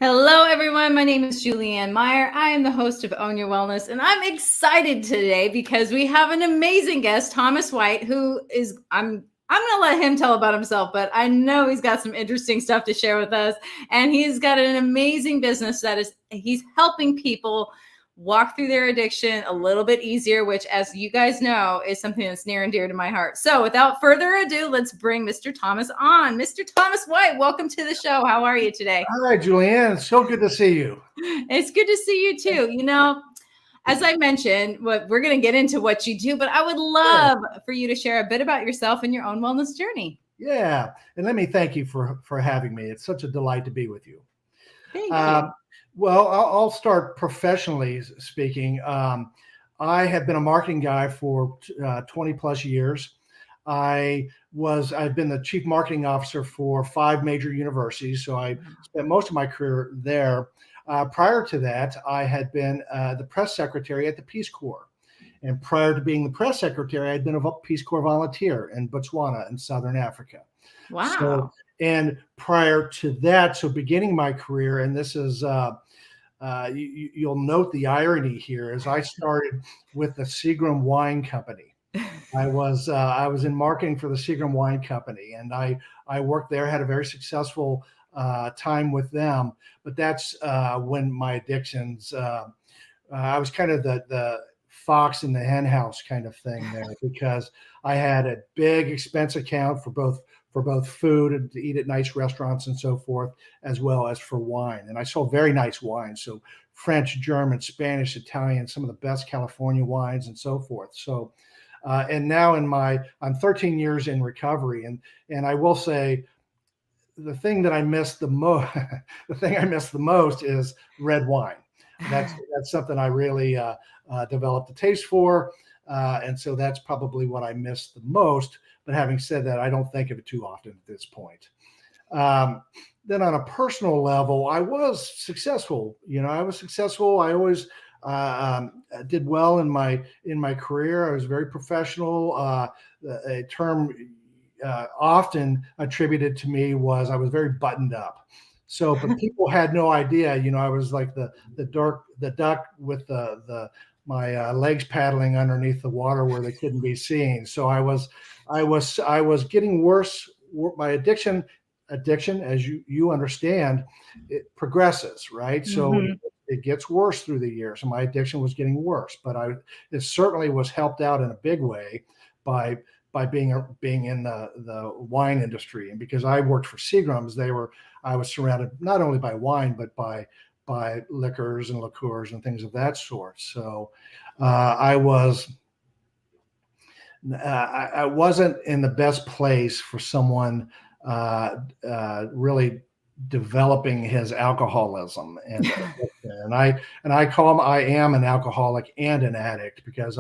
Hello, everyone. My name is Julianne Meyer. I am the host of Own Your Wellness, and I'm excited today because we have an amazing guest, Thomas White, who is I'm going to let him tell about himself, but I know he's got some interesting stuff to share with us, and he's got an amazing business he's helping people walk through their addiction a little bit easier, which, as you guys know, is something that's near and dear to my heart. So without further ado, let's bring Mr. Thomas on. Mr. Thomas White, welcome to the show. How are you today? Hi, Julianne. It's so good to see you. It's good to see you too. As I mentioned, we're going to get into what you do, but I would love for you to share a bit about yourself and your own wellness journey. Yeah. And let me thank you for having me. It's such a delight to be with you. Thank you. Well, I'll start professionally speaking. I have been a marketing guy for 20 plus years. I've been the chief marketing officer for 5 major universities. So I spent most of my career there. Prior to that, I had been the press secretary at the Peace Corps. And prior to being the press secretary, I'd been a Peace Corps volunteer in Botswana in Southern Africa. Wow. So, and prior to that, so beginning my career, and this is, you'll note the irony here, is I started with the Seagram Wine Company. I was in marketing for the Seagram Wine Company, and I worked there, had a very successful time with them. But that's when my addictions, I was kind of the fox in the hen house kind of thing there, because I had a big expense account for both food and to eat at nice restaurants and so forth, as well as for wine. And I sold very nice wine, so French, German, Spanish, Italian, some of the best California wines and so forth. So, and now I'm 13 years in recovery, and I will say the thing that I miss the most, is red wine. That's something I really developed a taste for. And so that's probably what I miss the most. But having said that, I don't think of it too often at this point. Then on a personal level, I was successful. I was successful. I always did well in my career. I was very professional. A term often attributed to me was I was very buttoned up. So, but people had no idea. I was like the duck with my legs paddling underneath the water where they couldn't be seen. So I was getting worse. My addiction, as you understand, it progresses, right? So it gets worse through the years. And my addiction was getting worse, but it certainly was helped out in a big way by being in the wine industry. And because I worked for Seagrams, I was surrounded not only by wine, but by liquors and liqueurs and things of that sort. So I wasn't in the best place for someone really developing his alcoholism, and I call him, I am an alcoholic and an addict, because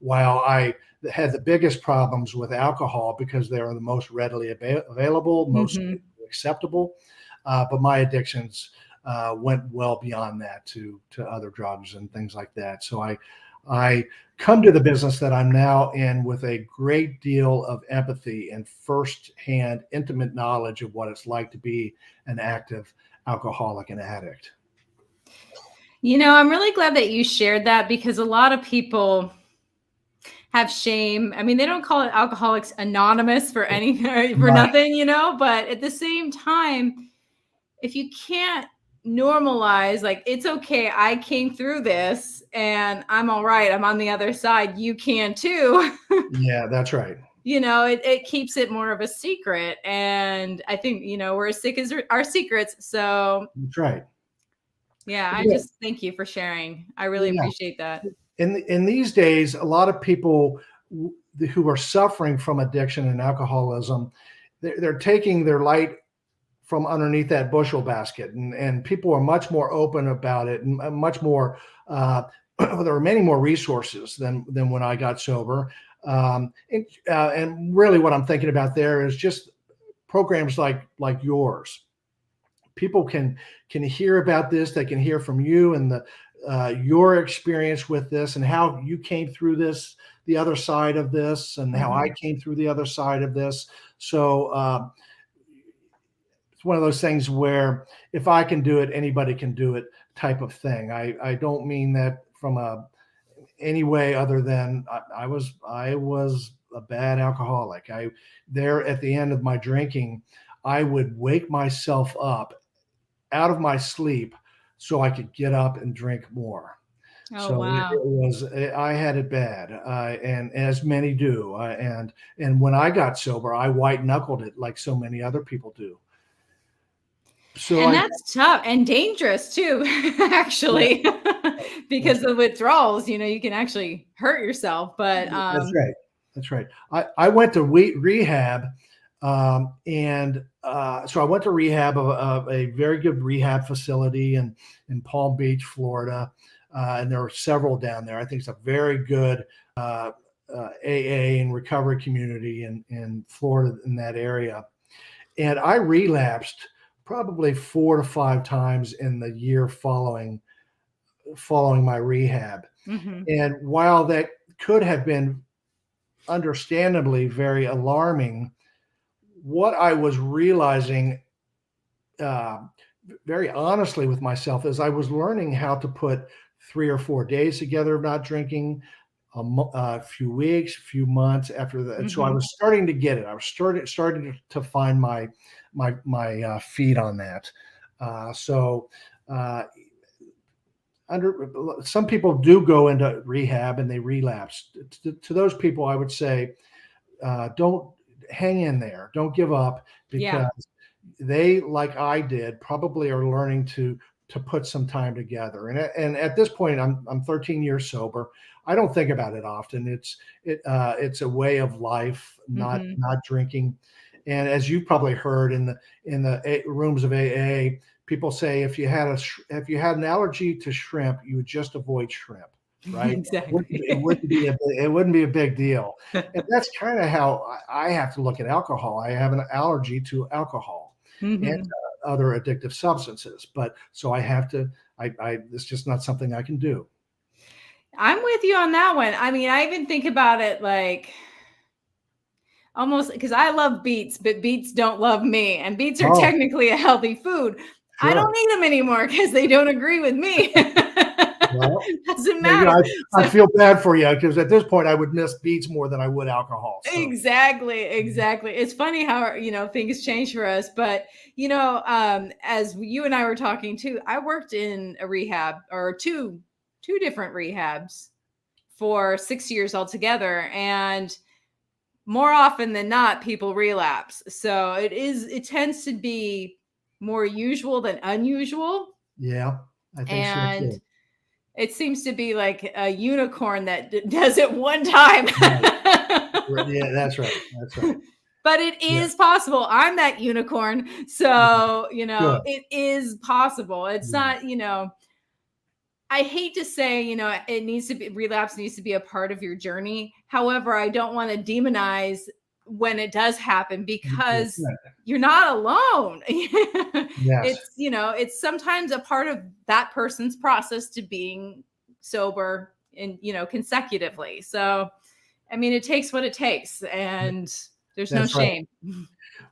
while I had the biggest problems with alcohol because they are the most readily available, most acceptable, but my addictions went well beyond that to other drugs and things like that. So I come to the business that I'm now in with a great deal of empathy and firsthand intimate knowledge of what it's like to be an active alcoholic and addict. I'm really glad that you shared that, because a lot of people have shame. I mean, they don't call it Alcoholics Anonymous for nothing, but at the same time, if you can't normalize, like, it's okay, I came through this and I'm all right, I'm on the other side, you can too. Yeah, that's right. It keeps it more of a secret. And I think, we're as sick as our secrets. So that's right. Yeah, I just thank you for sharing. I really appreciate that. In these days, a lot of people who are suffering from addiction and alcoholism, they're taking their light from underneath that bushel basket, and people are much more open about it, and much more. There are many more resources than when I got sober, and really, what I'm thinking about there is just programs like yours. People can hear about this. They can hear from you and your experience with this, and how you came through this, the other side of this, and how I came through the other side of this. So it's one of those things where if I can do it, anybody can do it type of thing. I don't mean that from any way other than I was a bad alcoholic. There at the end of my drinking, I would wake myself up out of my sleep so I could get up and drink more. Oh, So wow. I had it bad, and as many do. And when I got sober, I white knuckled it like so many other people do. So And that's tough and dangerous too, actually, because the withdrawals, you can actually hurt yourself. But that's right. That's right. I went to rehab, and so I went to rehab of a very good rehab facility in Palm Beach, Florida, and there were several down there. I think it's a very good AA and recovery community in Florida in that area. And I relapsed probably 4 to 5 times in the year following my rehab. And while that could have been understandably very alarming, what I was realizing very honestly with myself is I was learning how to put 3 or 4 days together of not drinking, a few weeks, a few months after that. And so I was starting to get it. I was starting to find my feet on that. Some people do go into rehab and they relapse. To those people, I would say, don't hang in there. Don't give up, because they, like I did, probably are learning to put some time together. And at this point, I'm 13 years sober. I don't think about it often. It's a way of life, not drinking. And as you've probably heard in the rooms of AA, people say if you had an allergy to shrimp, you would just avoid shrimp, right? Exactly. It wouldn't be a big deal. And that's kind of how I have to look at alcohol. I have an allergy to alcohol and other addictive substances, but so I have to. It's just not something I can do. I'm with you on that one. I mean, I even think about it like almost because I love beets, but beets don't love me. And beets are technically a healthy food. Sure. I don't eat them anymore because they don't agree with me. Well, doesn't matter. I feel bad for you, because at this point I would miss beets more than I would alcohol. So. Exactly. It's funny how things change for us. But as you and I were talking too, I worked in a rehab, or two different rehabs, for 6 years altogether, and more often than not, people relapse. So it tends to be more usual than unusual. Yeah, I think so too. It seems to be like a unicorn that does it one time. Right. Yeah, that's right. But it is possible. I'm that unicorn. So, it is possible. It's not, I hate to say, relapse needs to be a part of your journey. However, I don't want to demonize when it does happen, because you're not alone. Yes. It's sometimes a part of that person's process to being sober and, consecutively. So, I mean, it takes what it takes, and there's no shame. Right.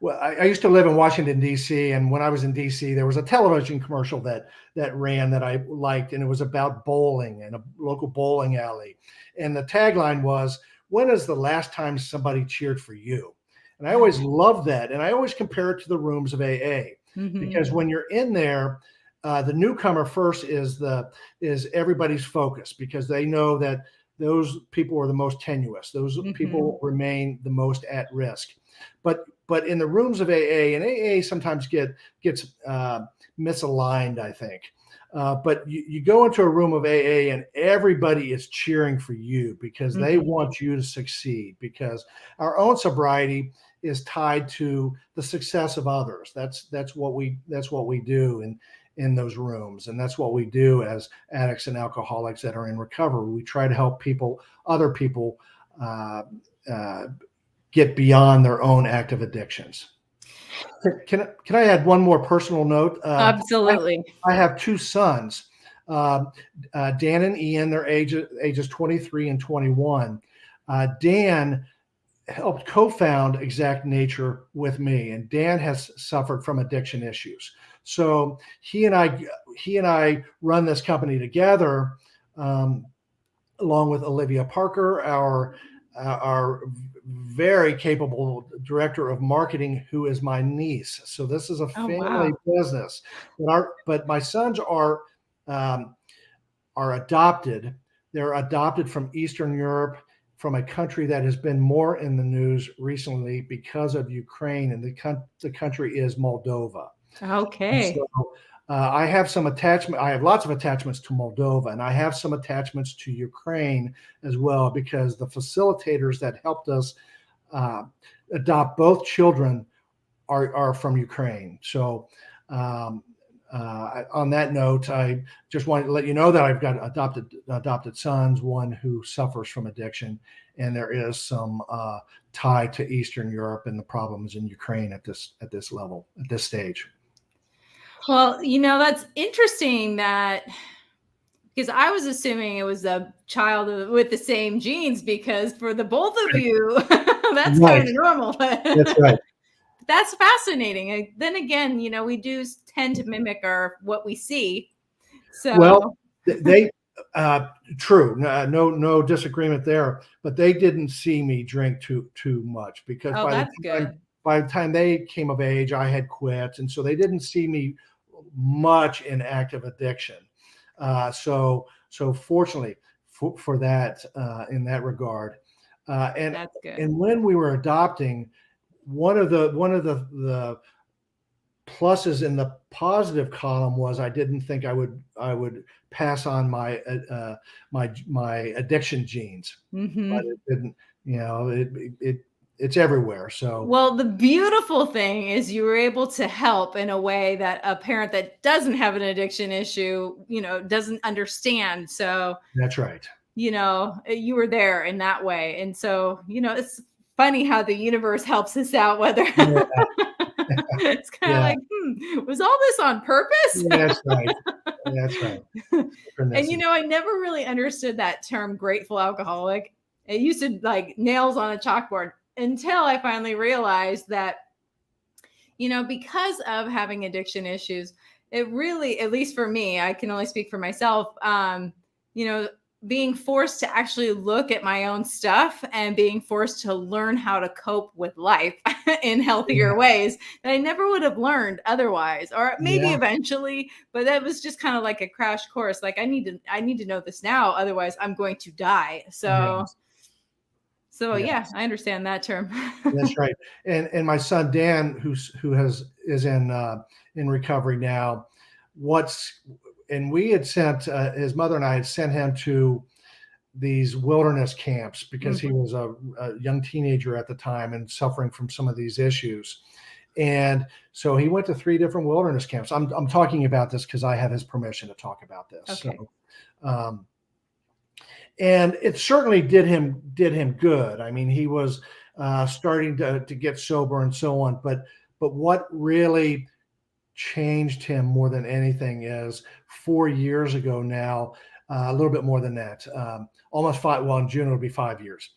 Well, I used to live in Washington, D.C., and when I was in D.C., there was a television commercial that ran that I liked, and it was about bowling and a local bowling alley. And the tagline was, "When is the last time somebody cheered for you?" And I always loved that, and I always compare it to the rooms of AA, because when you're in there, the newcomer first is everybody's focus, because they know that those people are the most tenuous. Those people remain the most at risk. But in the rooms of AA, and AA sometimes gets misaligned, I think. But you go into a room of AA and everybody is cheering for you, because they want you to succeed, because our own sobriety is tied to the success of others. That's what we do in those rooms. And that's what we do as addicts and alcoholics that are in recovery. We try to help other people get beyond their own active addictions. Can I add one more personal note? Absolutely. I have 2 sons, Dan and Ian. They're ages 23 and 21. Dan helped co-found Exact Nature with me, and Dan has suffered from addiction issues. So he and I run this company together, um, along with Olivia Parker, our very capable director of marketing, who is my niece. So this is a Oh, family wow. business. But my sons um, are adopted. They're adopted from Eastern Europe, from a country that has been more in the news recently because of Ukraine, and the country is Moldova. And so Okay. I have some attachment. I have lots of attachments to Moldova, and I have some attachments to Ukraine as well, because the facilitators that helped us uh, adopt both children are from Ukraine. So, um, on that note, I just wanted to let you know that I've got adopted sons, one who suffers from addiction, and there is some tie to Eastern Europe and the problems in Ukraine at this level, at this stage. Well, that's interesting that because I was assuming it was a child with the same genes because for the both of you, that's Right. kind of normal. That's right. That's fascinating. Then again, we do tend to mimic what we see. Well, So, they true. No disagreement there. But they didn't see me drink too much, because oh, that's good. by the time they came of age, I had quit, and so they didn't see me much in active addiction. So fortunately for that, in that regard, and That's good. when we were adopting, one of the pluses in the positive column was I didn't think I would pass on my addiction genes, but Hmm. it didn't. It's everywhere. So Well, the beautiful thing is you were able to help in a way that a parent that doesn't have an addiction issue, doesn't understand. So, that's right. you were there in that way. And so, it's funny how the universe helps us out, whether Yeah, it's kind of yeah, like, was all this on purpose? that's right. That's right. And Synchronicity. I never really understood that term grateful alcoholic. It used to like nails on a chalkboard until I finally realized that, because of having addiction issues, it really, at least for me, I can only speak for myself, you know, being forced to actually look at my own stuff and being forced to learn how to cope with life in healthier Yeah, ways that I never would have learned otherwise, or maybe yeah, eventually, but that was just kind of like a crash course. Like I need to know this now, otherwise I'm going to die. So yes, so yeah, yes. I understand that term. That's right. And my son Dan, is in recovery now. What's and we had sent his mother and I had sent him to these wilderness camps because he Mhm. was a young teenager at the time and suffering from some of these issues. And so he went to 3 different wilderness camps. I'm talking about this because I have his permission to talk about this. Okay. So, um, and it certainly did him good. I mean, he was starting to get sober and so on. But what really changed him more than anything is 4 years ago now, a little bit more than that, almost five. Well, in June it'll be 5 years.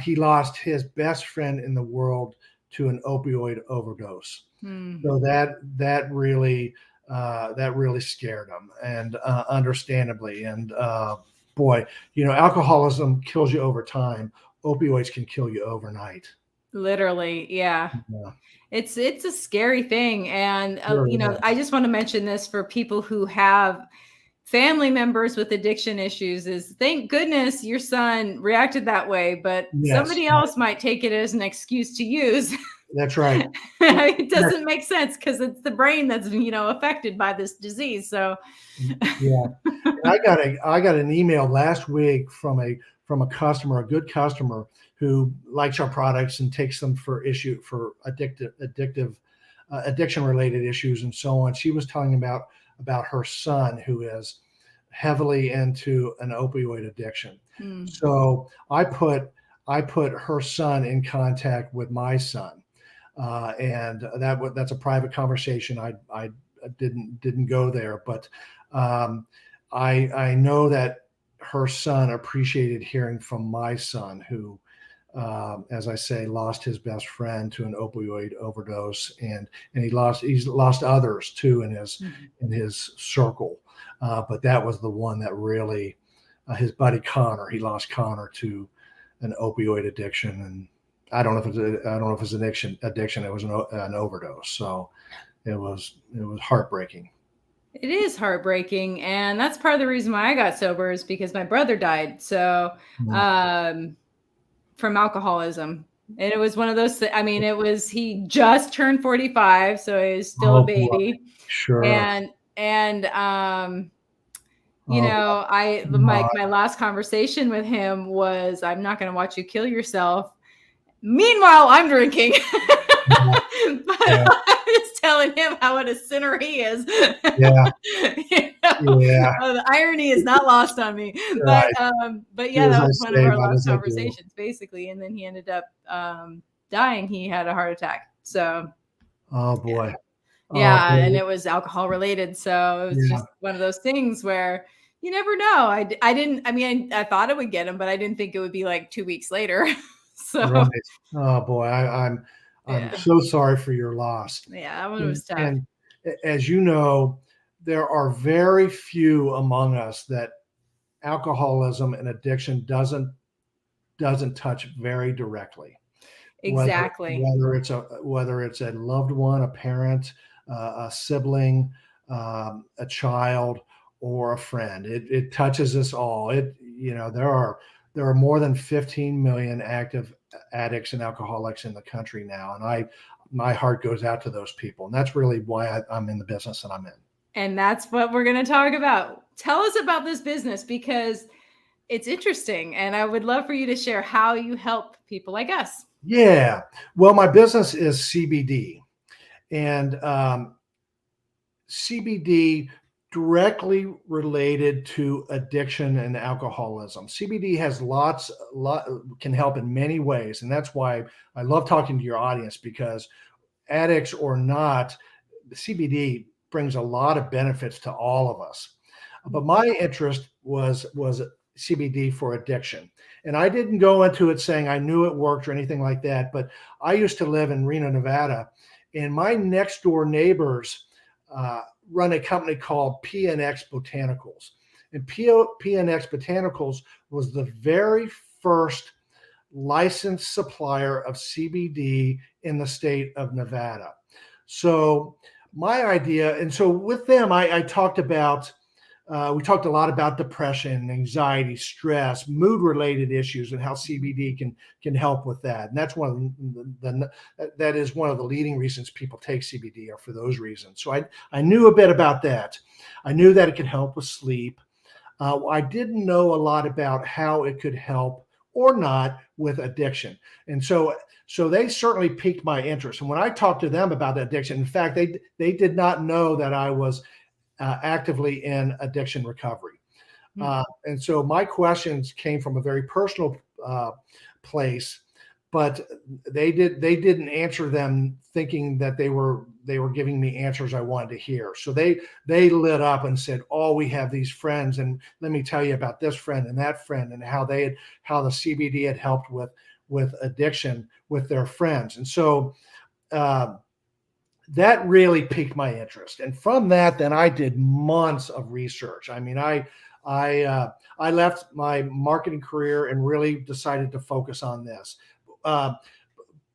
He lost his best friend in the world to an opioid overdose. Hmm. So that really scared him, and understandably. And boy, alcoholism kills you over time. Opioids can kill you overnight. Literally, yeah. Yeah, It's a scary thing, and sure I is. just want to mention this for people who have family members with addiction issues is thank goodness your son reacted that way, but Yes, somebody else might take it as an excuse to use. that's right. It Yes, doesn't make sense because it's the brain that's affected by this disease. So yeah. And I got an email last week from a customer, a good customer who likes our products and takes them for addictive addiction related issues and so on. She was telling about her son who is heavily into an opioid addiction. mm, So I put her son in contact with my son, and that's a private conversation. I didn't go there, but um, I know that her son appreciated hearing from my son, who as I say, lost his best friend to an opioid overdose, and he's lost others too in his circle. But that was the one that really, his buddy Connor, he lost Connor to an opioid addiction, and I don't know if it's addiction. It was an overdose. So it was heartbreaking. It is heartbreaking, and that's part of the reason why I got sober, is because my brother died. So, from alcoholism. And it was one of those, he just turned 45, so he was still a baby. Boy. Sure. And my last conversation with him was, I'm not going to watch you kill yourself. Meanwhile, I'm drinking. I was telling him how what a sinner he is. Yeah. The irony is not lost on me. Right. But yeah, that was one of our last conversations, basically. And then he ended up dying. He had a heart attack. So. Oh boy. Yeah, and it was alcohol related. So it was just one of those things where you never know. I thought it would get him, but I didn't think it would be like 2 weeks later. So. Right. Oh boy, I'm so sorry for your loss. Yeah, that one was tough. And as you know, there are very few among us that alcoholism and addiction doesn't touch very directly. Exactly. Whether it's a loved one, a parent, a sibling, a child, or a friend, it touches us all. There are more than 15 million active addicts and alcoholics in the country now. And my heart goes out to those people. And that's really why I'm in the business that I'm in. And that's what we're going to talk about. Tell us about this business, because it's interesting. And I would love for you to share how you help people like us. Yeah. Well, my business is CBD, and CBD directly related to addiction and alcoholism. CBD has can help in many ways. And that's why I love talking to your audience, because addicts or not, the CBD brings a lot of benefits to all of us. But my interest was CBD for addiction. And I didn't go into it saying I knew it worked or anything like that. But I used to live in Reno, Nevada, and my next door neighbors run a company called PNX Botanicals. And PNX Botanicals was the very first licensed supplier of CBD in the state of Nevada. So my idea, and so with them, I talked about, we talked a lot about depression, anxiety, stress, mood-related issues, and how CBD can help with that. And that's that is one of the leading reasons people take CBD, are for those reasons. So I knew a bit about that. I knew that it could help with sleep. I didn't know a lot about how it could help or not with addiction. And so they certainly piqued my interest. And when I talked to them about addiction, in fact, they did not know that I was actively in addiction recovery. And so my questions came from a very personal place, but they didn't answer them thinking that they were giving me answers I wanted to hear. So they lit up and said, "Oh, we have these friends, and let me tell you about this friend and that friend, and how the CBD had helped with addiction with their friends." And so that really piqued my interest. And from that, then I did months of research. I mean, I left my marketing career and really decided to focus on this.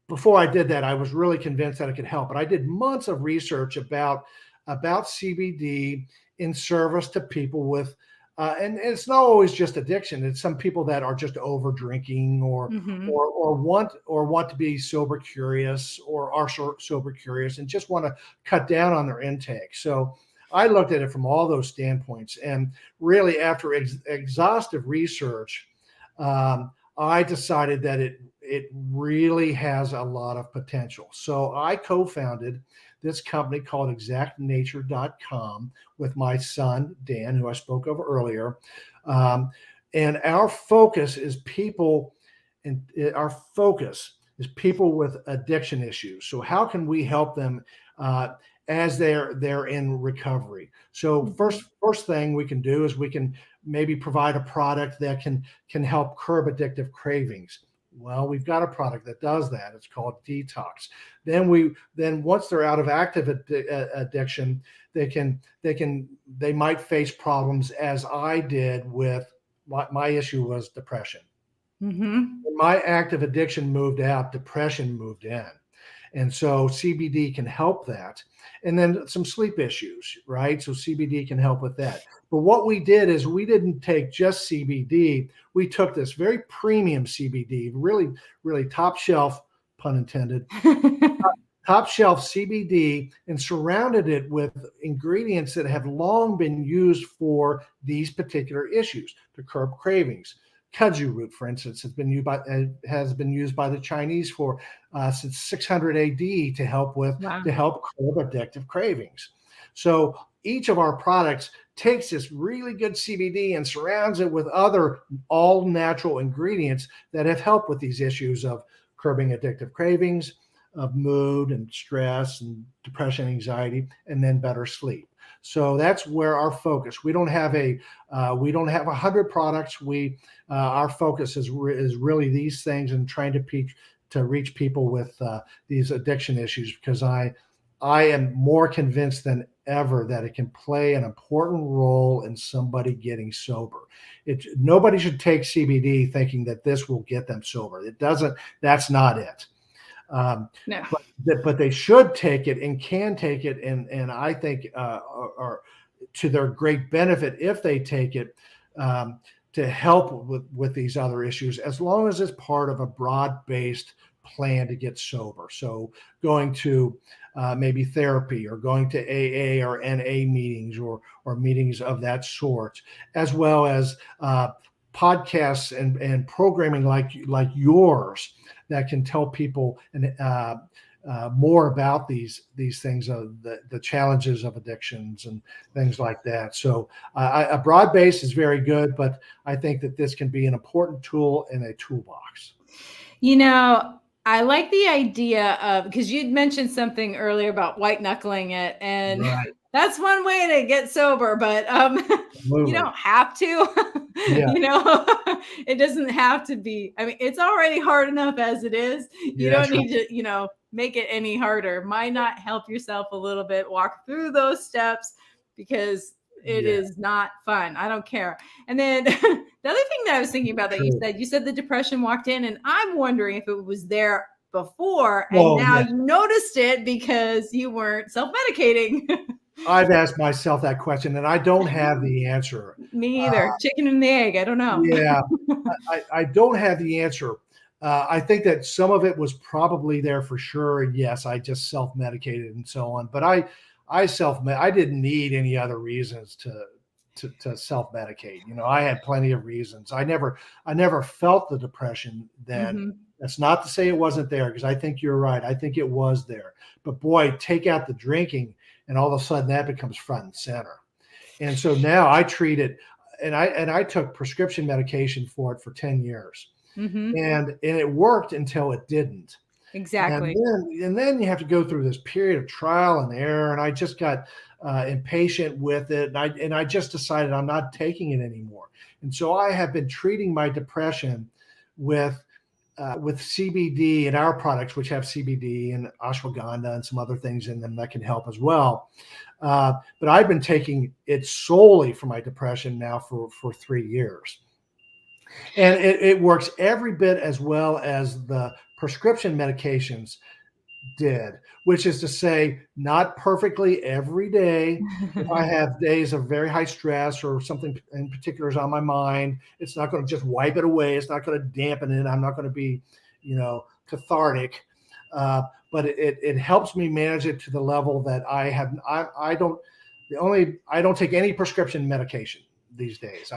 Before I did that, I was really convinced that it could help. But I did months of research about CBD in service to people with, and it's not always just addiction. It's some people that are just over drinking, or want to be sober curious, or are sober curious and just want to cut down on their intake. So I looked at it from all those standpoints, and really after exhaustive research, I decided that it really has a lot of potential. So I co-founded this company called exactnature.com with my son, Dan, who I spoke of earlier. And our focus is people with addiction issues. So how can we help them as they're in recovery? So first thing we can do is we can maybe provide a product that can help curb addictive cravings. Well, we've got a product that does that. It's called Detox. Then once they're out of active addiction, they might face problems as I did with my issue was depression. When my active addiction moved out, depression moved in. And so CBD can help that. And then some sleep issues, right? So CBD can help with that. But what we did is we didn't take just CBD. We took this very premium CBD, really, really top shelf, pun intended, top shelf CBD, and surrounded it with ingredients that have long been used for these particular issues to curb cravings. Kudzu root, for instance, has been used by the Chinese for since 600 AD to help curb addictive cravings. So each of our products takes this really good CBD and surrounds it with other all natural ingredients that have helped with these issues of curbing addictive cravings, of mood and stress and depression, anxiety, and then better sleep. So that's where our focus. We don't have 100 products. Our focus is really these things and trying to reach people with these addiction issues, because I am more convinced than ever that it can play an important role in somebody getting sober. Nobody should take CBD thinking that this will get them sober. It doesn't. That's not it. No. But they should take it and can take it, and I think are to their great benefit if they take it to help with these other issues, as long as it's part of a broad-based plan to get sober. So going to maybe therapy, or going to AA or NA meetings, or meetings of that sort, as well as podcasts and programming like yours that can tell people more about these things, the challenges of addictions and things like that. So a broad base is very good, but I think that this can be an important tool in a toolbox. I like the idea of, because you'd mentioned something earlier about white knuckling it, and right. That's one way to get sober, but you don't have to. Yeah. It doesn't have to be. I mean, it's already hard enough as it is. You don't need to, make it any harder. Why not help yourself a little bit, walk through those steps, because it is not fun. I don't care. And then the other thing that I was thinking about that you said the depression walked in, and I'm wondering if it was there before and now you noticed it because you weren't self-medicating. I've asked myself that question, and I don't have the answer. Me either. Chicken and the egg. I don't know. Yeah, I don't have the answer. I think that some of it was probably there for sure. And yes, I just self-medicated and so on. But I didn't need any other reasons to self-medicate. I had plenty of reasons. I never felt the depression then. Mm-hmm. That's not to say it wasn't there, because I think you're right. I think it was there. But boy, take out the drinking, and all of a sudden that becomes front and center. And so now I treat it, and I took prescription medication for it for 10 years. Mm-hmm. And it worked until it didn't. Exactly. And then you have to go through this period of trial and error. And I just got impatient with it. And I just decided I'm not taking it anymore. And so I have been treating my depression with CBD and our products, which have CBD and ashwagandha and some other things in them that can help as well. But I've been taking it solely for my depression now for 3 years. And it works every bit as well as the prescription medications did, which is to say, not perfectly every day. If I have days of very high stress or something in particular is on my mind, it's not going to just wipe it away. It's not going to dampen it. I'm not going to be, cathartic. But it helps me manage it to the level that I don't take any prescription medication these days.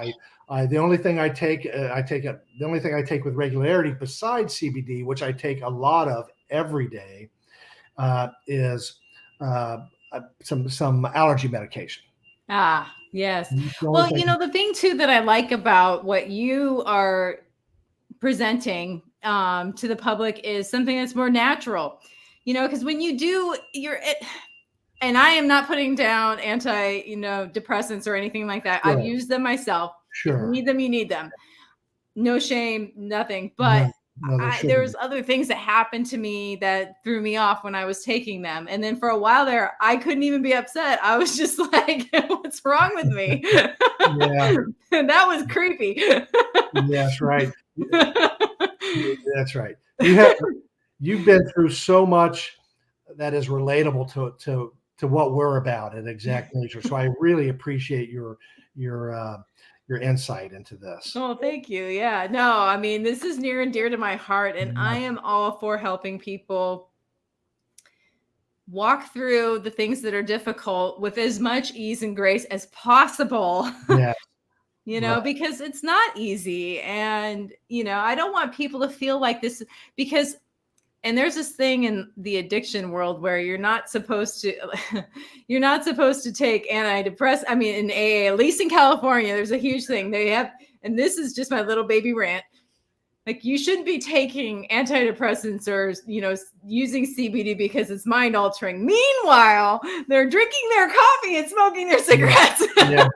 The only thing I take with regularity besides CBD, which I take a lot of every day, is some allergy medication. Ah, yes. Well, the thing too that I like about what you are presenting to the public is something that's more natural, because when you do and I am not putting down depressants or anything like that. Sure. I've used them myself. Sure. If you need them, you need them. No shame, nothing. But No, there there shouldn't was other things that happened to me that threw me off when I was taking them. And then for a while there, I couldn't even be upset. I was just like, what's wrong with me? Yeah. And that was creepy. Yes, right. That's right. You've been through so much that is relatable to what we're about at Exact Nature. So I really appreciate your your insight into this. Oh, thank you. Yeah. No, I mean, this is near and dear to my heart, and I Yeah. am all for helping people walk through the things that are difficult with as much ease and grace as possible. Yes, right. Because it's not easy. And, I don't want people to feel like this because, and there's this thing in the addiction world where you're not supposed to, you're not supposed to take antidepressants. I mean, in AA, at least in California, there's a huge thing they have. And this is just my little baby rant. Like, you shouldn't be taking antidepressants or, using CBD because it's mind altering. Meanwhile, they're drinking their coffee and smoking their cigarettes. Yeah,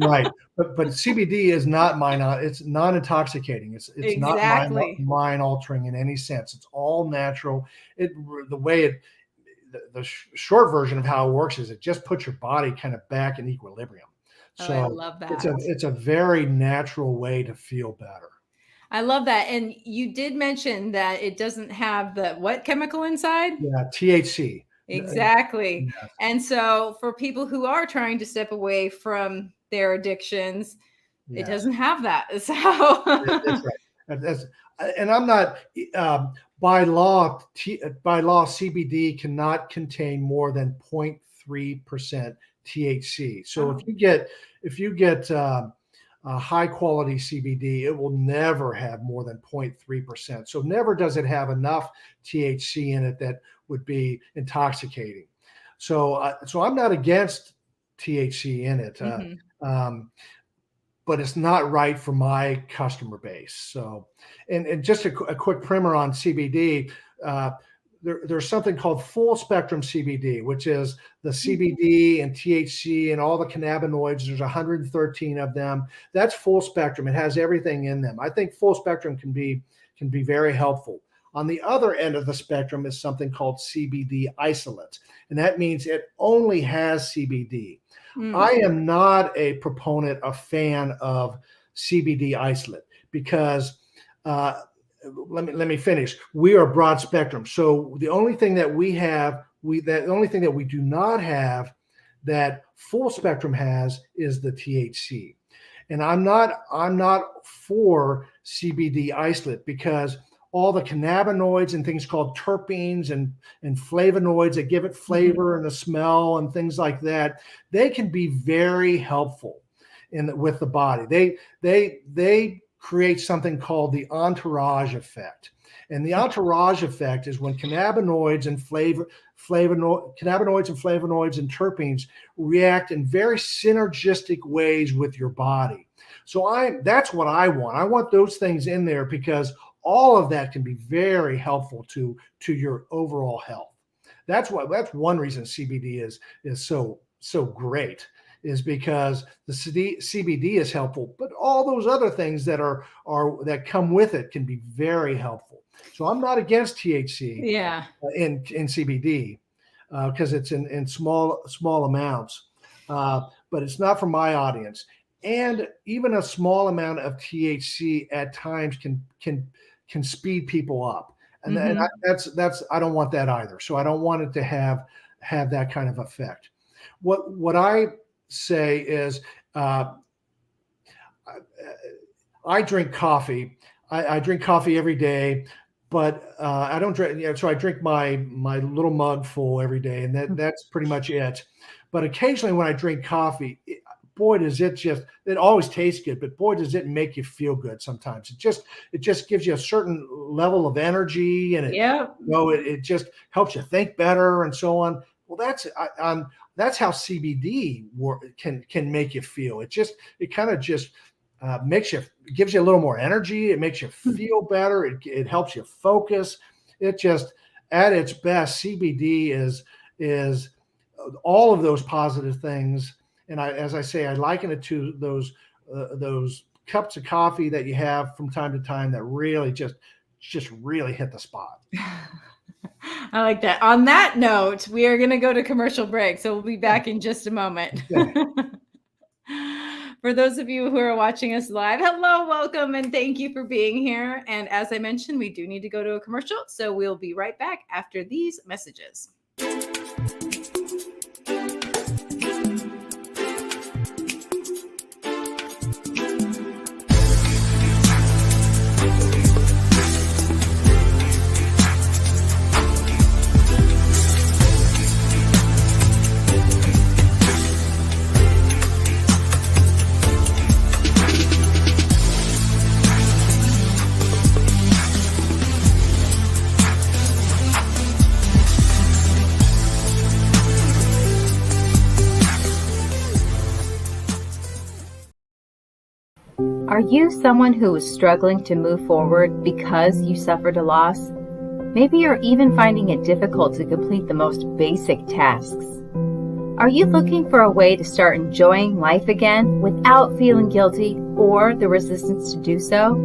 right. But CBD is not it's non-intoxicating. It's not Exactly. mind altering in any sense. It's all natural. The short version of how it works is it just puts your body kind of back in equilibrium. Oh, So I love that. it's a very natural way to feel better. I love that. And you did mention that it doesn't have the what chemical inside? Yeah, THC. Exactly. Yes. And so for people who are trying to step away from their addictions, it Yes. doesn't have that. So That's right. And I'm not by law CBD cannot contain more than 0.3% THC. So if you get high quality CBD, it will never have more than 0.3%. So never does it have enough THC in it that would be intoxicating. So so I'm not against THC in it. But it's not right for my customer base. So, and just a quick primer on CBD. There's something called full spectrum CBD, which is the CBD and THC and all the cannabinoids. There's 113 of them. That's full spectrum. It has everything in them. I think full spectrum can be very helpful. On the other end of the spectrum is something called CBD Isolates, and that means it only has CBD. I am not a proponent, a fan of CBD isolate because let me finish. We are broad spectrum, so the only thing that the only thing that we do not have that full spectrum has is the THC, and I'm not for CBD isolate because all the cannabinoids and things called terpenes and flavonoids that give it flavor and a smell and things like that, they can be very helpful with the body. They create something called the Entourage Effect. And the Entourage Effect is when cannabinoids and flavonoids and terpenes react in very synergistic ways with your body. So that's what I want. I want those things in there because all of that can be very helpful to your overall health. That's one reason CBD is so great, is because the CBD is helpful, but all those other things that that come with it can be very helpful. So I'm not against THC in CBD because it's in small amounts, but it's not for my audience. And even a small amount of THC at times can speed people up, and that's I don't want that either. So I don't want it to have that kind of effect. What I say is I drink coffee. I drink coffee every day, but I don't drink. So I drink my little mug full every day, and that's pretty much it. But occasionally when I drink coffee, boy, does it always tastes good, but boy, does it make you feel good sometimes. It just gives you a certain level of energy, and it just helps you think better and so on. Well, that's how CBD can make you feel. It kind of just gives you a little more energy. It makes you feel better. It helps you focus. It just, at its best, CBD is all of those positive things. And as I say, I liken it to those cups of coffee that you have from time to time that really just just really hit the spot. I like that. On that note, we are going to go to commercial break. So we'll be back in just a moment. Okay. For those of you who are watching us live, hello, welcome, and thank you for being here. And as I mentioned, we do need to go to a commercial. So we'll be right back after these messages. Are you someone who is struggling to move forward because you suffered a loss? Maybe you're even finding it difficult to complete the most basic tasks. Are you looking for a way to start enjoying life again without feeling guilty or the resistance to do so?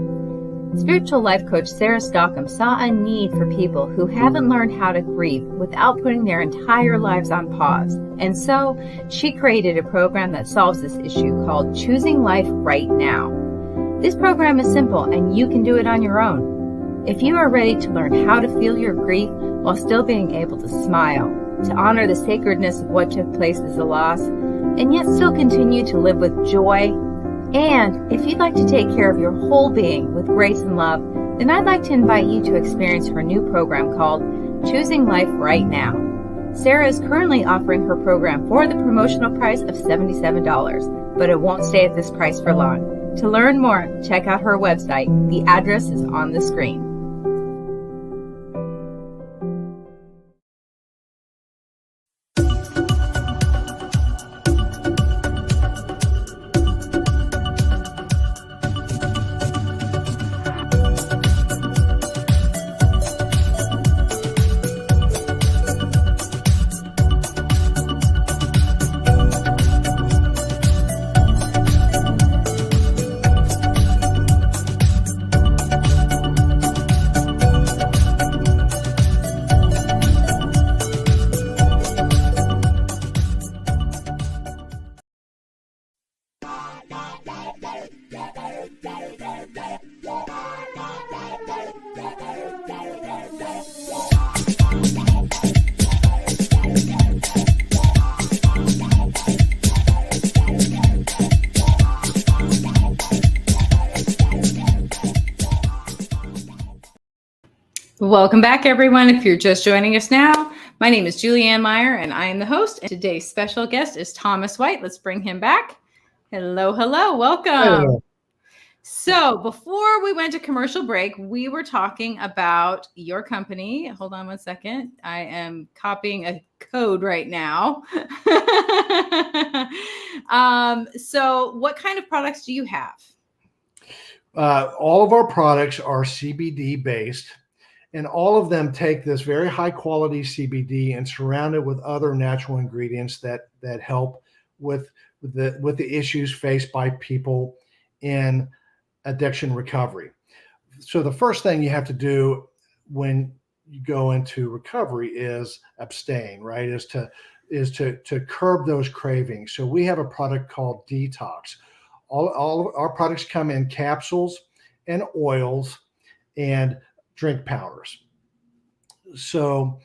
Spiritual life coach Sarah Stockham saw a need for people who haven't learned how to grieve without putting their entire lives on pause. And so she created a program that solves this issue called Choosing Life Right Now. This program is simple and you can do it on your own. If you are ready to learn how to feel your grief while still being able to smile, to honor the sacredness of what took place as a loss, and yet still continue to live with joy, and if you'd like to take care of your whole being with grace and love, then I'd like to invite you to experience her new program called Choosing Life Right Now. Sarah is currently offering her program for the promotional price of $77, but it won't stay at this price for long. To learn more, check out her website. The address is on the screen. Welcome back, everyone. If you're just joining us now, my name is Julianne Meyer, and I am the host. And today's special guest is Thomas White. Let's bring him back. Hello, welcome. Hello. So before we went to commercial break, we were talking about your company. Hold on one second. I am copying a code right now. So what kind of products do you have? All of our products are CBD-based. And all of them take this very high quality CBD and surround it with other natural ingredients that help with the issues faced by people in addiction recovery. So the first thing you have to do when you go into recovery is abstain, right? Is to curb those cravings. So we have a product called Detox. All of our products come in capsules and oils and drink powders. So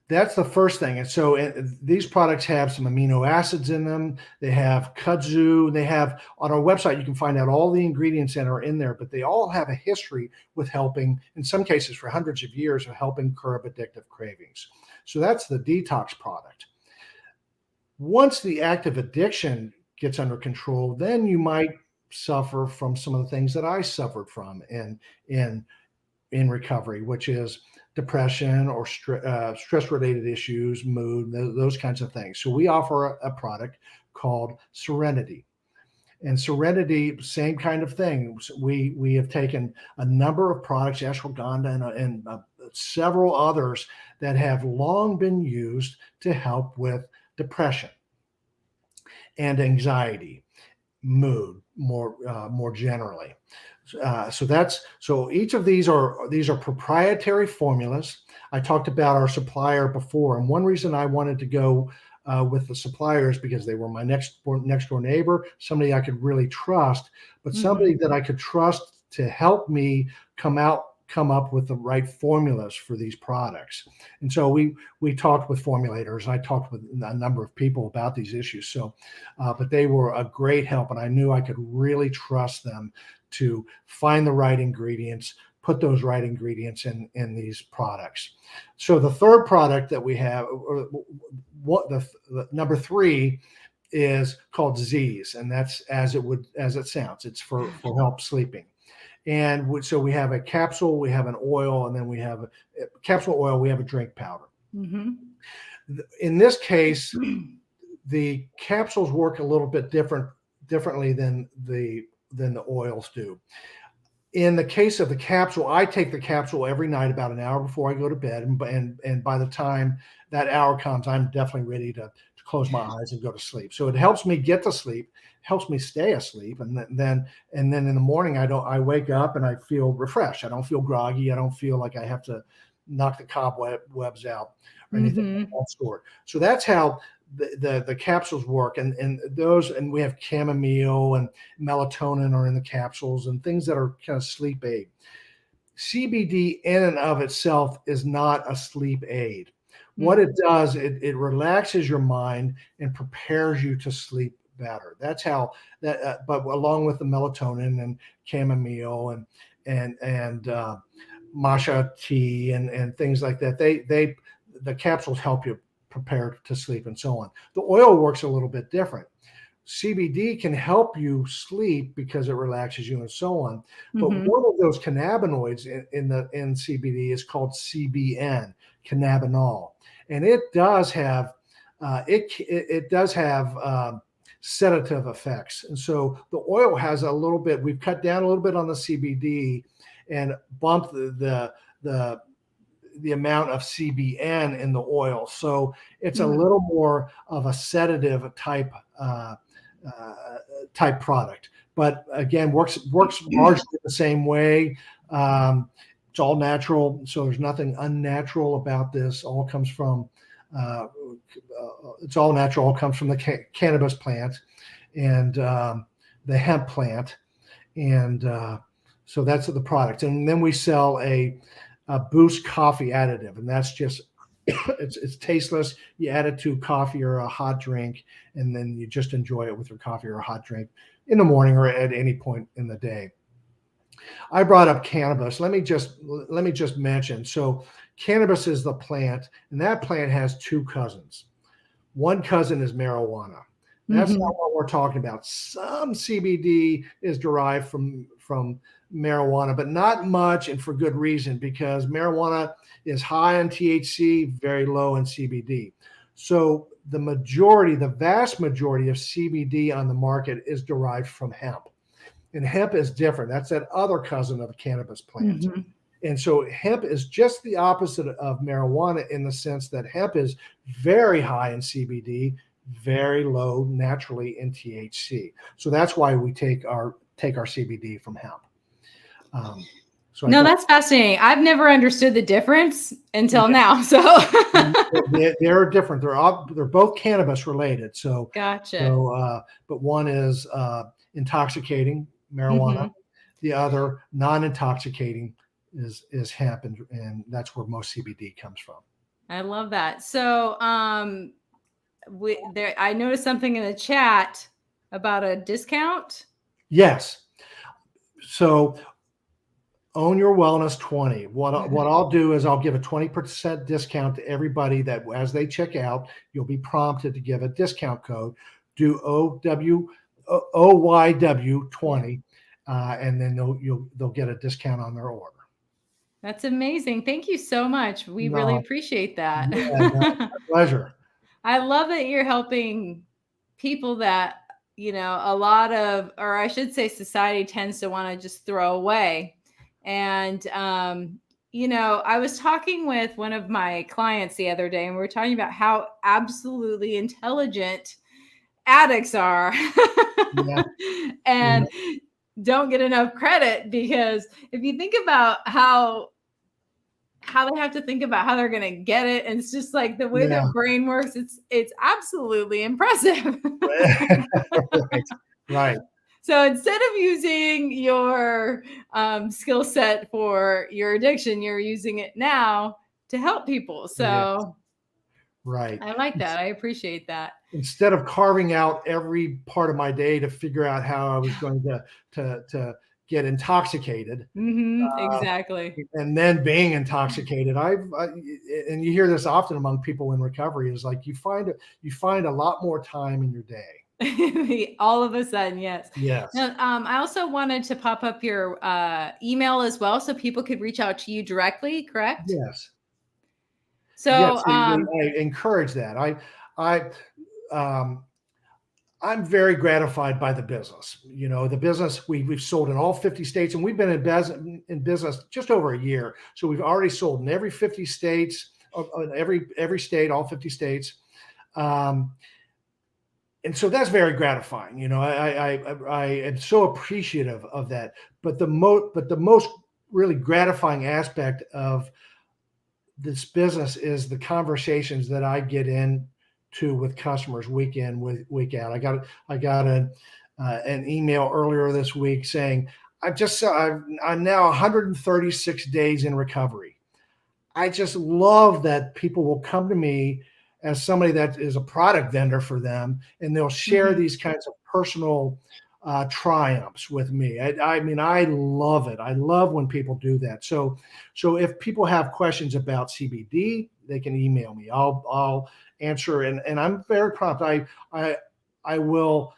that's the first thing. And so these products have some amino acids in them. They have kudzu. They have, on our website, you can find out all the ingredients that are in there, but they all have a history with helping, in some cases for hundreds of years, of helping curb addictive cravings. So that's the Detox product. Once the active addiction gets under control, then you might suffer from some of the things that I suffered from in recovery, which is depression or stress-related issues, mood, those kinds of things. So we offer a product called Serenity. And Serenity, same kind of thing. We have taken a number of products, ashwagandha and several others that have long been used to help with depression and anxiety, mood more generally. So each of these are proprietary formulas. I talked about our supplier before, and one reason I wanted to go with the suppliers because they were my next door neighbor, somebody I could really trust, but somebody that I could trust to help me come up with the right formulas for these products. And so we talked with formulators. I talked with a number of people about these issues. So, but they were a great help, and I knew I could really trust them to find the right ingredients, put those right ingredients in these products. So the third product that we have, or what the number 3, is called Z's, and that's as it sounds. It's for help sleeping. And so we have a capsule, we have an oil, and then we have a capsule oil, we have a drink powder. In this case, the capsules work a little bit differently than the oils do. In the case of the capsule, I take the capsule every night about an hour before I go to bed, and by the time that hour comes, I'm definitely ready to close my eyes and go to sleep. So it helps me get to sleep, helps me stay asleep, and then in the morning I wake up and I feel refreshed. I don't feel groggy. I don't feel like I have to knock the cobwebs out or anything of that sort. So that's how the capsules work, and we have chamomile and melatonin are in the capsules, and things that are kind of sleep aid. CBD in and of itself is not a sleep aid. What it does, it relaxes your mind and prepares you to sleep better. That's how that. But along with the melatonin and chamomile and matcha tea and things like that, the capsules help you prepare to sleep and so on. The oil works a little bit different. CBD can help you sleep because it relaxes you and so on. But one of those cannabinoids in CBD is called CBN, cannabinol, and it does have sedative effects. And so the oil has a little bit. We've cut down a little bit on the CBD and bumped the amount of CBN in the oil. So it's a little more of a sedative type product, but again, works largely the same way. It's all natural. So there's nothing unnatural about this. All comes from, it's all natural, all comes from the cannabis plant and the hemp plant. And so that's the product. And then we sell a Boost coffee additive, and that's just it's tasteless. You add it to coffee or a hot drink, and then you just enjoy it with your coffee or a hot drink in the morning or at any point in the day. I brought up cannabis. Let me just mention. So cannabis is the plant, and that plant has 2 cousins. One cousin is marijuana. That's not what we're talking about. Some CBD is derived from marijuana, but not much, and for good reason, because marijuana is high in THC, very low in CBD. So the vast majority of CBD on the market is derived from hemp. And hemp is different. That's that other cousin of a cannabis plant. And so hemp is just the opposite of marijuana in the sense that hemp is very high in CBD, very low naturally in THC. So that's why we take our CBD from hemp. That's fascinating. I've never understood the difference until now. So they're different. They're both cannabis related. So gotcha. So, but one is intoxicating, marijuana. The other non-intoxicating is hemp, and that's where most CBD comes from. I love that. So I noticed something in the chat about a discount. Yes. So Own Your Wellness 20. What I'll do is I'll give a 20% discount to everybody that as they check out, you'll be prompted to give a discount code. Do OYW 20, and then they'll get a discount on their order. That's amazing. Thank you so much. We really appreciate that. Yeah, my pleasure. I love that you're helping people that, a lot of, or I should say society tends to want to just throw away. And, I was talking with one of my clients the other day, and we were talking about how absolutely intelligent addicts are. And don't get enough credit, because if you think about how they have to think about how they're going to get it, and it's just like the way Yeah. their brain works, it's absolutely impressive. Right. Right. So instead of using your skill set for your addiction, you're using it now to help people. Yeah. So Right. I like that. I appreciate that. Instead of carving out every part of my day to figure out how I was going to get intoxicated, Exactly. and then being intoxicated, and you hear this often among people in recovery, is like you find a lot more time in your day. All of a sudden, yes. Yes. Now, I also wanted to pop up your email as well, so people could reach out to you directly, correct? Yes. Yes. So, I encourage that. I, I'm very gratified by the business. You know, the business we've sold in all 50 states, and we've been in business just over a year. So we've already sold in every 50 states, every state, all 50 states. And so that's very gratifying. You know, I am so appreciative of that. But the most really gratifying aspect of this business is the conversations that I get into with customers week in, week out. I got an email earlier this week saying, I'm now 136 days in recovery. I just love that people will come to me as somebody that is a product vendor for them, and they'll share these kinds of personal triumphs with me. I mean, I love it. I love when people do that. So if people have questions about CBD, they can email me. I'll answer, and I'm very prompt. I will.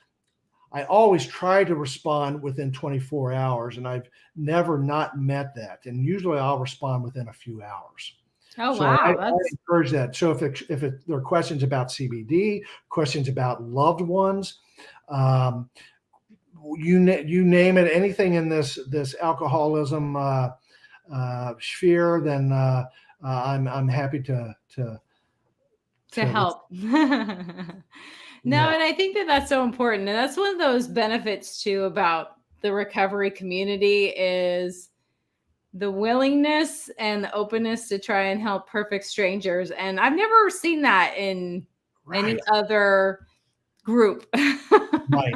I always try to respond within 24 hours, and I've never not met that. And usually I'll respond within a few hours. oh So wow, I encourage that. So if there are questions about CBD, questions about loved ones, you name it, anything in this alcoholism sphere, then I'm happy to help. No, Yeah. and I think that that's so important, and that's one of those benefits too about the recovery community is the willingness and the openness to try and help perfect strangers. And I've never seen that in any other group. Right.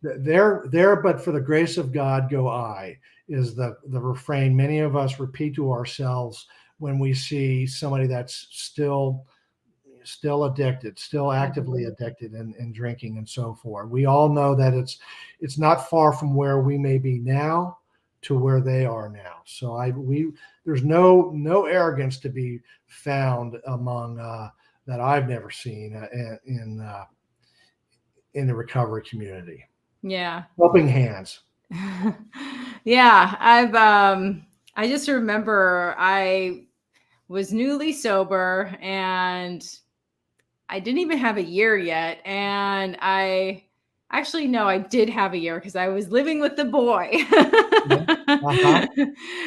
There, but for the grace of God go I, is the refrain many of us repeat to ourselves when we see somebody that's still addicted, still actively addicted in drinking and so forth. We all know that it's not far from where we may be now to where they are now. So there's no arrogance to be found among that I've never seen in the recovery community. Yeah. Helping hands. Yeah. I just remember I was newly sober and I didn't even have a year yet. And I did have a year because I was living with the boy. Okay,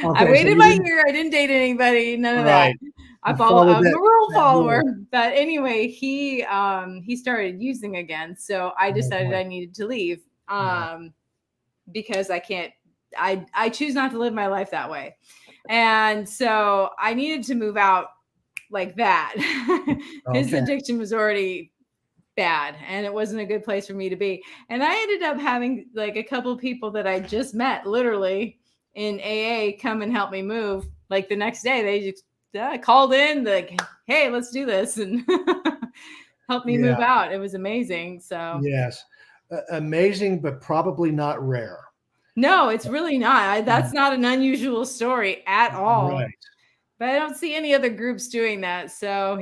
I waited my year. I didn't date anybody. None of that. I'm a rule follower. But anyway, he started using again. So I decided I needed to leave because I choose not to live my life that way. And so I needed to move out like that. His addiction was already bad and it wasn't a good place for me to be. And I ended up having like a couple of people that I just met literally in AA come and help me move. Like the next day they just called in like, hey, let's do this, and helped me move out. It was amazing. So yes, amazing, but probably not rare. No, it's really not. That's not an unusual story at all. Right. But I don't see any other groups doing that. So,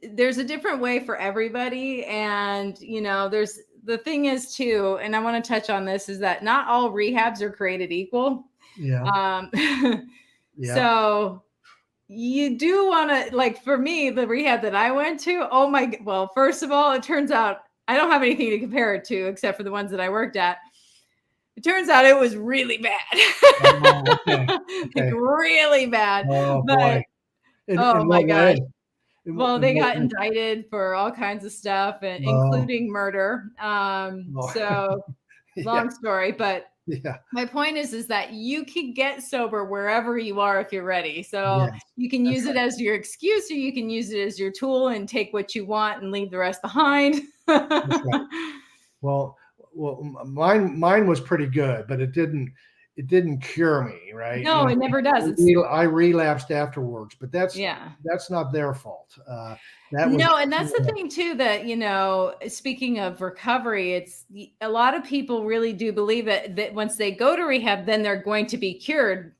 there's a different way for everybody. And, there's the thing is too, and I want to touch on this, is that not all rehabs are created equal. Yeah. So you do want to, like, for me, the rehab that I went to, well, first of all, it turns out I don't have anything to compare it to except for the ones that I worked at. It turns out it was really bad. Like really bad. Oh, but, boy. oh my gosh. Well, they got indicted for all kinds of stuff, and including murder. So long story, but yeah. My point is that you can get sober wherever you are if you're ready. So Yes, you can that's use it right. as your excuse, or you can use it as your tool and take what you want and leave the rest behind. That's right. Well, mine was pretty good, but it didn't cure me, right? No, it never does. I relapsed afterwards, but Yeah. that's not their fault. That was No, and that's the thing too, that, speaking of recovery, it's a lot of people really do believe that once they go to rehab, then they're going to be cured.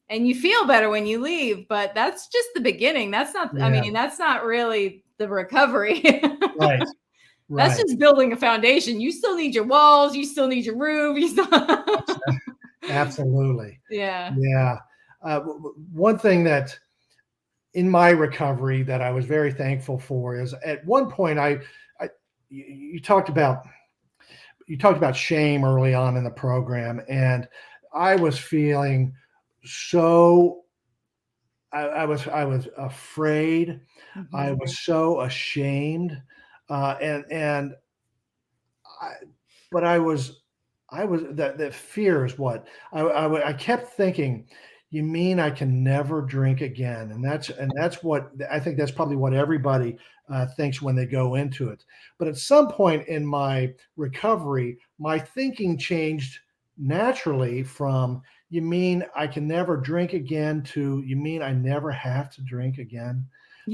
And you feel better when you leave, but that's just the beginning. That's not, I yeah, mean, that's not really the recovery. right, That's right. just building a foundation. You still need your walls, you still need your roof, you still Absolutely. Yeah. Yeah. One thing that in my recovery that I was very thankful for is at one point you talked about shame early on in the program, and I was feeling so I was afraid. I Mhm. was so ashamed, and I, but I was that fear is what I kept thinking. You mean I can never drink again? And that's what I think. That's probably what everybody thinks when they go into it. But at some point in my recovery, my thinking changed naturally from "you mean I can never drink again" to "you mean I never have to drink again."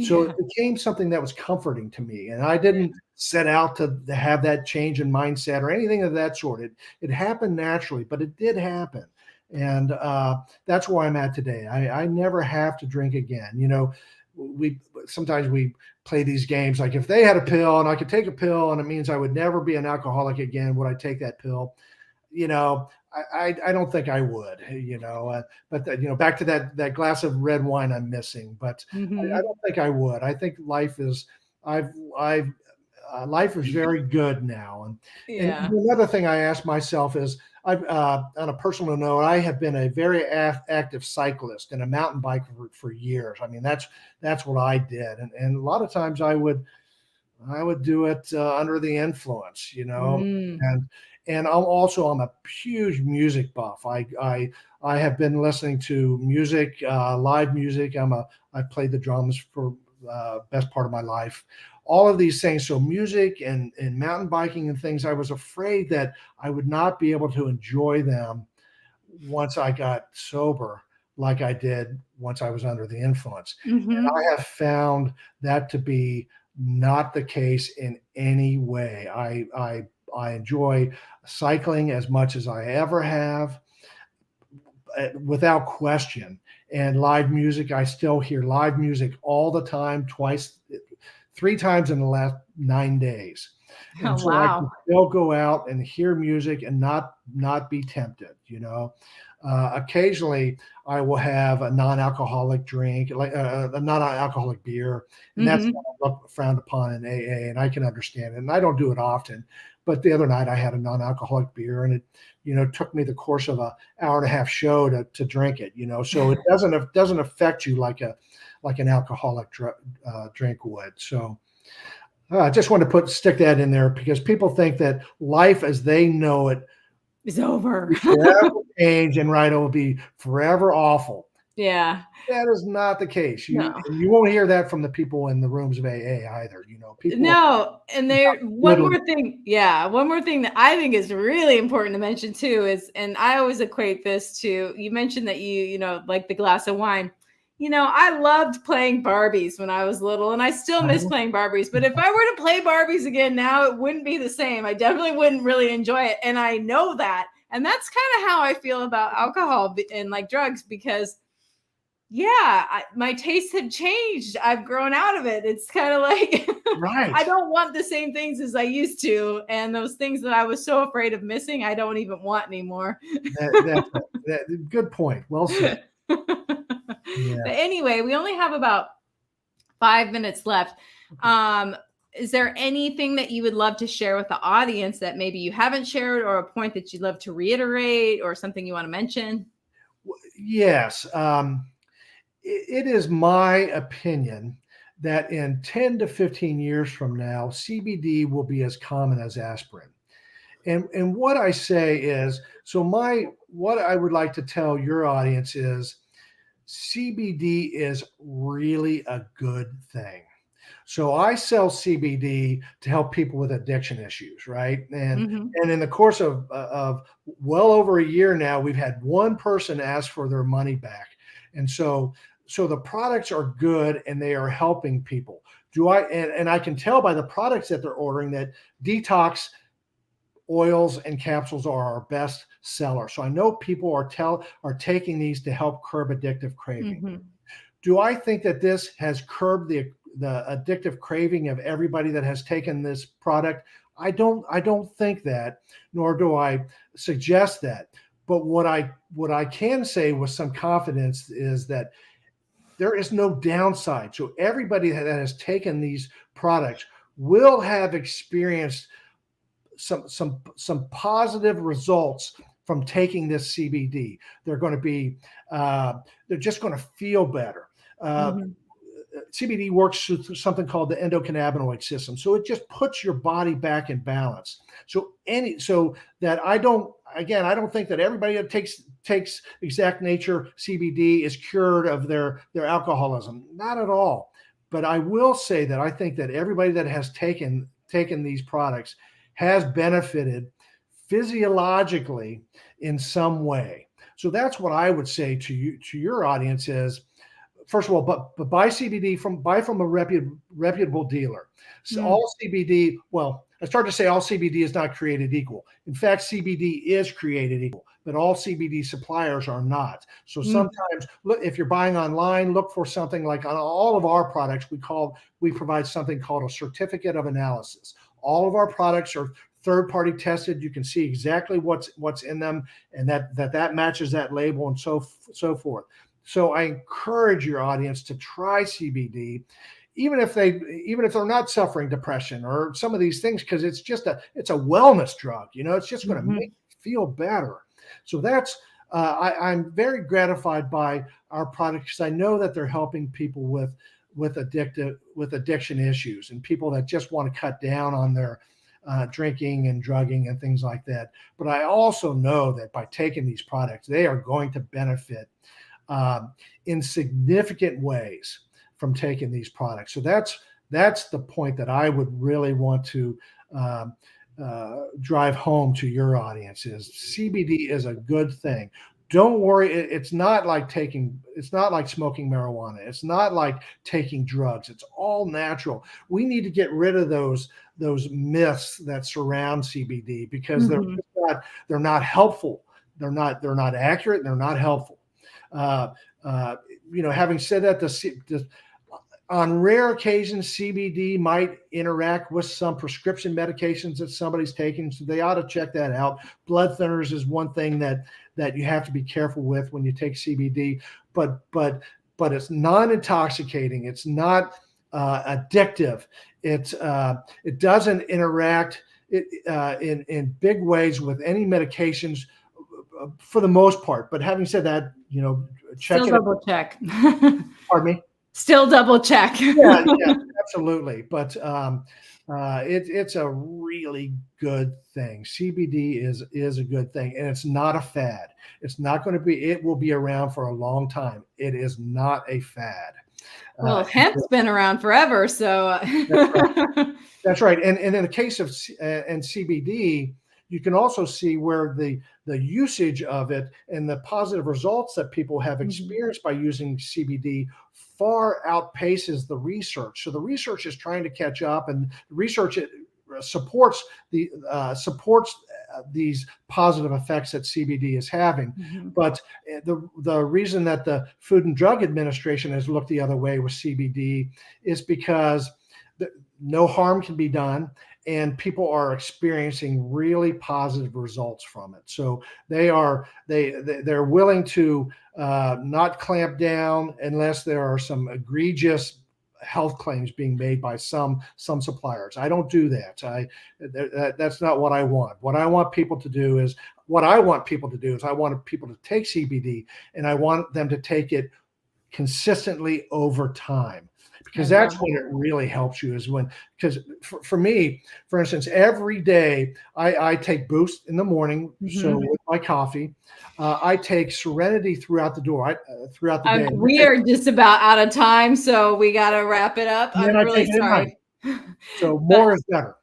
So it Yeah. became something that was comforting to me, and I didn't set out to have that change in mindset or anything of that sort. It happened naturally, but it did happen, and that's where I'm at today. I never have to drink again. We sometimes we play these games like if they had a pill and I could take a pill and it means I would never be an alcoholic again, would I take that pill? you know, I don't think I would, but back to that glass of red wine I'm missing, but I Mhm. don't think I would. I think I've life is very good now. And Yeah. another thing I ask myself is, on a personal note, I have been a very active cyclist and a mountain biker for years. I mean, that's what I did, and a lot of times I would do it under the influence, Mm. and I'm a huge music buff. I have been listening to music, live music. I played the drums for best part of my life. All of these things, so music and mountain biking and things. I was afraid that I would not be able to enjoy them once I got sober, like I did once I was under the influence. Mhm. I have found that to be not the case in any way. I enjoy cycling as much as I ever have, without question. And live music, I still hear live music all the time, twice, 3 times in the last 9 days. Oh, And so I can wow. still go out and hear music and not be tempted. Occasionally, I will have a non-alcoholic drink, like a non-alcoholic beer, and that's Mhm. not frowned upon in AA, and I can understand it. And I don't do it often, but the other night I had a non-alcoholic beer, and it took me the course of an hour and a half show to drink it. So it doesn't affect you like an alcoholic drink would. So I just want to stick that in there because people think that life as they know it It's over. will forever change and right, it will be forever awful. Yeah. That is not the case. No. You won't hear that from the people in the rooms of AA either. People No, and there one literally, more thing, yeah, one more thing that I think is really important to mention too is, and I always equate this to, you mentioned that like the glass of wine. I loved playing Barbies when I was little, and I still miss playing Barbies. But if I were to play Barbies again now, it wouldn't be the same. I definitely wouldn't really enjoy it. And I know that. And that's kind of how I feel about alcohol and like drugs, because my tastes have changed. I've grown out of it. It's kind of like right. I don't want the same things as I used to. And those things that I was so afraid of missing, I don't even want anymore. Good point. Well said. But Yeah. anyway, we only have about 5 minutes left. Okay. Is there anything that you would love to share with the audience that maybe you haven't shared, or a point that you'd love to reiterate, or something you want to mention? Yes. It is my opinion that in 10 to 15 years from now, CBD will be as common as aspirin. And what I say is, what I would like to tell your audience is CBD is really a good thing. So I sell CBD to help people with addiction issues, right? And in the course of well over a year now, we've had one person ask for their money back. And so the products are good and they are helping people. And I can tell by the products that they're ordering that Detox oils and capsules are our best seller. So I know people are taking these to help curb addictive craving. Do I think that this has curbed the addictive craving of everybody that has taken this product? I don't think that, nor do I suggest that. But what I can say with some confidence is that there is no downside. So everybody that has taken these products will have experienced some positive results from taking this CBD. They're going to be they're just going to feel better. CBD works through something called the endocannabinoid system, so it just puts your body back in balance. So that I don't think that everybody that takes Exact Nature CBD is cured of their alcoholism. Not at all. But I will say that I think that everybody that has taken these products has benefited physiologically in some way. So that's what I would say to your audience is, first of all, but buy CBD from a reputable dealer. So all CBD, well, I start to say all CBD is not created equal. In fact, CBD is created equal, but all CBD suppliers are not. So sometimes, if you're buying online, look for something like on all of our products, we provide something called a certificate of analysis. All of our products are third-party tested. You can see exactly what's in them, and that matches that label, and so forth. So I encourage your audience to try CBD, even if they're not suffering depression or some of these things, because it's a wellness drug. It's just going to make you feel better. So that's I'm very gratified by our products because I know that they're helping people with addiction issues and people that just want to cut down on their drinking and drugging and things like that. But I also know that by taking these products, they are going to benefit in significant ways from taking these products. So that's the point that I would really want to drive home to your audience is CBD is a good thing. Don't worry. It's not like smoking marijuana. It's not like taking drugs. It's all natural. We need to get rid of those myths that surround CBD because they're not helpful. They're not accurate. They're not helpful. Having said that, on rare occasions, CBD might interact with some prescription medications that somebody's taking, so they ought to check that out. Blood thinners is one thing that you have to be careful with when you take CBD, but it's non-intoxicating. It's not addictive. It doesn't interact in big ways with any medications for the most part. But having said that, check Still double check. Pardon me? Still double check. yeah, absolutely. But it's a really good thing. CBD is a good thing, and it's not a fad. It's not going to be. It will be around for a long time. It is not a fad. Well, hemp's been around forever, so that's right. And in the case of CBD, you can also see where the usage of it and the positive results that people have experienced by using CBD far outpaces the research. So the research is trying to catch up, and the research supports these positive effects that CBD is having. But the reason that the Food and Drug Administration has looked the other way with CBD is because no harm can be done, and people are experiencing really positive results from it. So they're willing to not clamp down unless there are some egregious health claims being made by some suppliers. I don't do that. That's not what I want. What I want people to do is I want people to take CBD, and I want them to take it consistently over time, because that's when it really helps you, is when, because for me, for instance, every day I take Boost in the morning. So with my coffee, I take Serenity throughout the day. We are just about out of time, so we got to wrap it up. I'm really sorry. So more is better.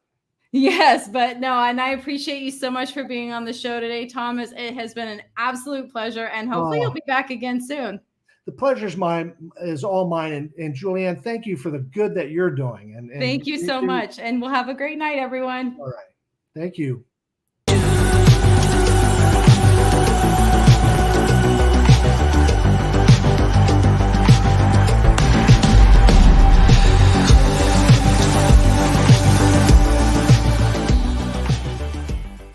Yes, but no, and I appreciate you so much for being on the show today, Thomas. It has been an absolute pleasure, and hopefully you'll be back again soon. The pleasure is all mine. And Julianne, thank you for the good that you're doing. And thank you so much. And we'll have a great night, everyone. All right. Thank you.